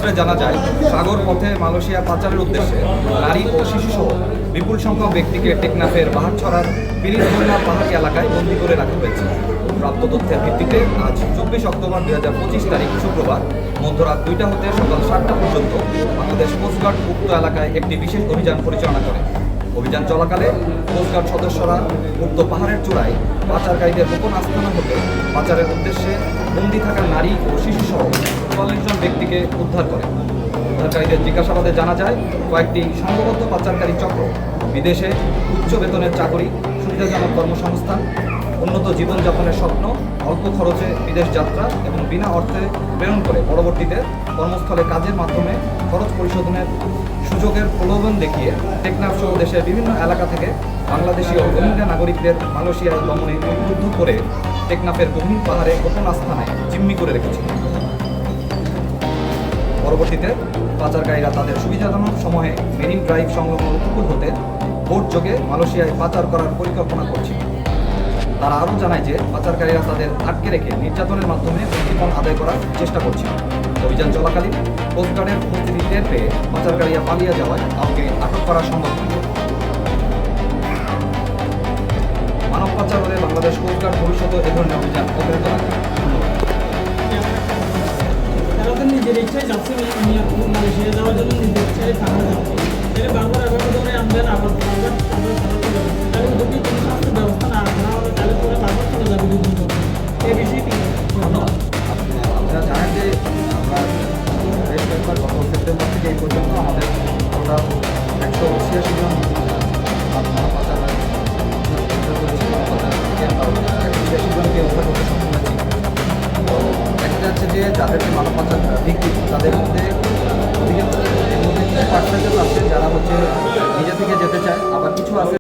সূত্রে জানা যায়, সাগর পথে মালয়েশিয়া পাচারের উদ্দেশ্যে নারী ও শিশুসহ বিপুল সংখ্যক ব্যক্তিকে টেকনাফের বাহারছড়ার পিরিজবন্যা পাহাড়ি এলাকায় বন্দী করে রাখা হয়েছে। প্রাপ্ত তথ্যের ভিত্তিতে আজ 24 অক্টোবর 2025 তারিখ শুক্রবার মধ্যরাত 2টা হতে সকাল 7টা পর্যন্ত বাংলাদেশ কোস্টগার্ড উক্ত এলাকায় একটি বিশেষ অভিযান পরিচালনা করে। অভিযান চলাকালে কোস্টগার্ড সদস্যরা উক্ত পাহাড়ের চূড়ায় পাচারকারীদের গোপন আস্তানা হতে পাচারের উদ্দেশ্যে বন্দী থাকা নারী ও শিশুসহ 44 জন ব্যক্তিকে উদ্ধার করে। উদ্ধারকারীদের জিজ্ঞাসাবাদে জানা যায়, কয়েকটি সংঘবদ্ধ পাচারকারী চক্র বিদেশে উচ্চ বেতনের চাকরি, সুবিধাজনক কর্মসংস্থান, উন্নত জীবনযাপনের স্বপ্ন, অল্প খরচে বিদেশ যাত্রা এবং বিনা অর্থে প্রেরণ করে পরবর্তীতে কর্মস্থলে কাজের মাধ্যমে খরচ পরিশোধনের সুযোগের প্রলোভন দেখিয়ে টেকনাফ সহ দেশের বিভিন্ন এলাকা থেকে বাংলাদেশি ও রোহিঙ্গা নাগরিকদের মালয়েশিয়ায় গমনে উদ্বুদ্ধ করে টেকনাফের গভীর পাহাড়ে গোপন আস্তানায় জিম্মি করে রেখেছিল। পরবর্তীতে পাচারকারীরা তাদের সুবিধাজনক সময়ে মেরিন ড্রাইভ সংলগ্ন উপকূল হতে বোট যোগে মালয়েশিয়ায় পাচার করার পরিকল্পনা করছিল। তারা আরও জানায় যে পাচারকারীরা তাদের আটকে রেখে নির্যাতনের মাধ্যমে মুক্তিপণ আদায় করার চেষ্টা করছিল। অভিযান চলাকালীন কোস্টগার্ডের উপস্থিতি টের পেয়ে পাচারকারীরা পালিয়ে যাওয়ায় কাউকে আটক করা সম্ভব হয়নি। মানব পাচার হলে বাংলাদেশ কোস্টগার্ড ভবিষ্যতে এ ধরনের অভিযান অব্যাহত রাখবে। নিজের ইচ্ছায় যাচ্ছে মালয়েশিয়া যাওয়ার জন্য নিজের ইচ্ছায় থাকা যাচ্ছে এটা বারবার এভাবে ধরে আমাদের আবার তাহলে যদি কোনো শাস্তির ব্যবস্থা না হলে তাহলে পরে বারবার চলে যাবে দুদিন এই বিষয়টি আপনারা জানেন যে আমরা বেশ কয়েকবার গত সেপ্টেম্বর থেকে এই পর্যন্ত আমাদের টোটাল 186 জন মানব পাচার জনকে উদ্ধার করতে সক্ষম হয়েছি। তো দেখা যাচ্ছে যে যাদের মানব পাচার ভিত্তিক তাদের মধ্যে অধিকাংশ এর মধ্যে কিছু পার্সেন্টেজ আছে যারা নিজে থেকে যেতে চায়, আবার কিছু আছে